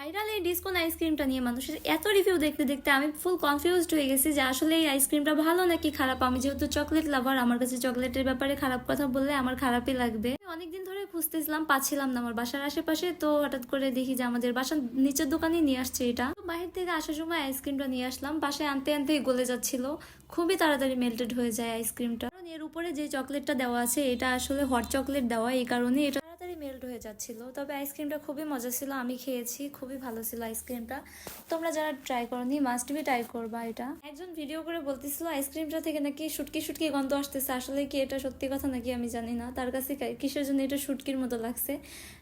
Viral এই ডিসকোন আইসক্রিমটা নিয়ে মানুষের এত রিভিউ দেখতে দেখতে আমি ফুল কনফিউজড হয়ে গেছি যে আসলে এই আইসক্রিমটা ভালো নাকি খারাপ। আমি যেহেতু চকলেট লাভার, আমার কাছে চকলেটের ব্যাপারে খারাপ কথা বললে আমার খারাপই লাগবে। অনেকদিন ধরে খুঁজতেছিলাম, পাচ্ছিলাম না আমার বাসার আশেপাশে। তো হঠাৎ করে দেখি যে আমাদের বাসার নিচের দোকানে নিয়ে আসছে এটা। তো বাহির থেকে আসার সময় আইসক্রিমটা নিয়ে আসলাম, বাসায় আনতে আনতেই গলে যাচ্ছিল। খুবই তাড়াতাড়ি মেল্টেড হয়ে যায় আইসক্রিমটা, কারণ এর উপরে যে চকলেটটা দেওয়া আছে এটা আসলে হট চকলেট দেওয়া, এই কারণে এটা তাড়াতাড়ি মেল্ট হয়ে যাচ্ছিল। তবে আইসক্রিমটা খুবই মজা ছিল, আমি খেয়েছি, খুবই ভালো ছিল আইসক্রিমটা। তোমরা যারা ট্রাই করনি মাস্ট বি ট্রাই করবা এটা। একজন ভিডিও করে বলতেছিল আইসক্রিমটা থেকে নাকি শুটকি শুটকি গন্ধ আসতেছে, আসলে কি এটা সত্যি কথা নাকি আমি জানি না। তার কাছে কিসের জন্য এটা শুটকির মতো লাগছে।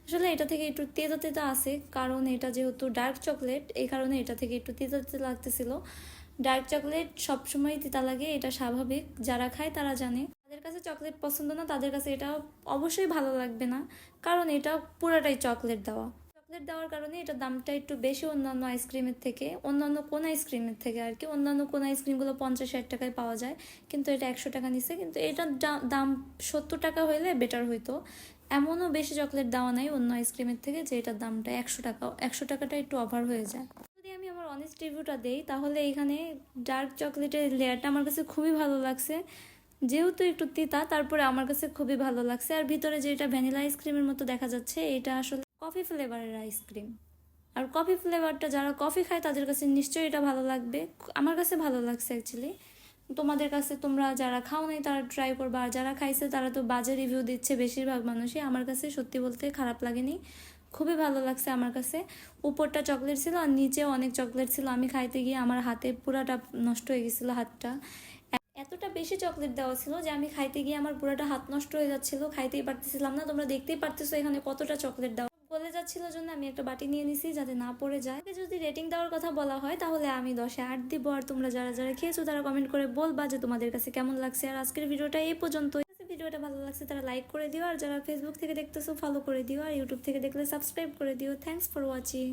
আসলে এটা থেকে একটু তেতো তেতো আছে, কারণ এটা যেহেতু ডার্ক চকলেট, এই কারণে এটা থেকে একটু তেতো তেতো লাগতেছিল। ডার্ক চকলেট সবসময় তিতা লাগে, এটা স্বাভাবিক, যারা খায় তারা জানে। যাদের কাছে চকলেট পছন্দ না তাদের কাছে এটা অবশ্যই ভালো লাগবে না, কারণ এটা পুরাটাই চকলেট দেওয়া। চকলেট দেওয়ার কারণে এটার দামটা একটু বেশি অন্যান্য আইসক্রিমের থেকে, অন্যান্য কোন আইসক্রিমের থেকে আর কি। অন্যান্য কোন আইসক্রিমগুলো 50-60 টাকায় পাওয়া যায়, কিন্তু এটা 100 টাকা নিচ্ছে। কিন্তু এটার দাম 70 টাকা হলে বেটার হইতো। এমনও বেশি চকলেট দেওয়া নাই অন্য আইসক্রিমের থেকে যে এটার দামটা 100 টাকা। 100 টাকাটা একটু ওভার হয়ে যায়। যদি আমি আমার অনেস্ট রিভিউটা দেই তাহলে এখানে ডার্ক চকলেটের লেয়ারটা আমার কাছে খুবই ভালো লাগছে, যেহেতু একটু তিতা তারপরে আমার কাছে খুবই ভালো লাগছে। আর ভিতরে যে এটা ভ্যানিলা আইসক্রিমের মতো দেখা যাচ্ছে, এটা আসলে কফি ফ্লেভারের আইসক্রিম। আর কফি ফ্লেভারটা যারা কফি খায় তাদের কাছে নিশ্চয়ই এটা ভালো লাগবে। আমার কাছে ভালো লাগছে অ্যাকচুয়ালি। তোমাদের কাছে, তোমরা যারা খাও নাই তারা ট্রাই করবা, আর যারা খাইছে তারা তো বাজে রিভিউ দিচ্ছে বেশিরভাগ মানুষই। আমার কাছে সত্যি বলতে খারাপ লাগেনি, খুবই ভালো লাগছে আমার কাছে। উপরটা চকলেট ছিল আর নিচেও অনেক চকলেট ছিল। আমি খাইতে গিয়ে আমার হাতে পুরাটা নষ্ট হয়ে গেছিলো হাতটা, এতটা বেশি চকলেট দেওয়া ছিল যে আমি খাইতে গিয়ে আমার পুরোটা হাত নষ্ট হয়ে যাচ্ছিল, খাইতেই পারতেছিলাম না। তোমরা দেখতেই পারতেছো এখানে কতটা চকলেট দেওয়া, গলে যাচ্ছিল জন্য আমি একটা বাটি নিয়ে নিছি যাতে না পড়ে যায়। যদি রেটিং দেওয়ার কথা বলা হয় তাহলে আমি 10-এ 8 দিব। আর তোমরা যারা যারা খেয়েছো তারা কমেন্ট করে বলবা যে তোমাদের কাছে কেমন লাগছে। আর আজকের ভিডিওটা এই পর্যন্ত। ভিডিওটা ভালো লাগছে তারা লাইক করে দিও, আর যারা ফেসবুক থেকে দেখতেছো ফলো করে দিও, আর ইউটিউব থেকে দেখলে সাবস্ক্রাইব করে দিও। Thanks for watching.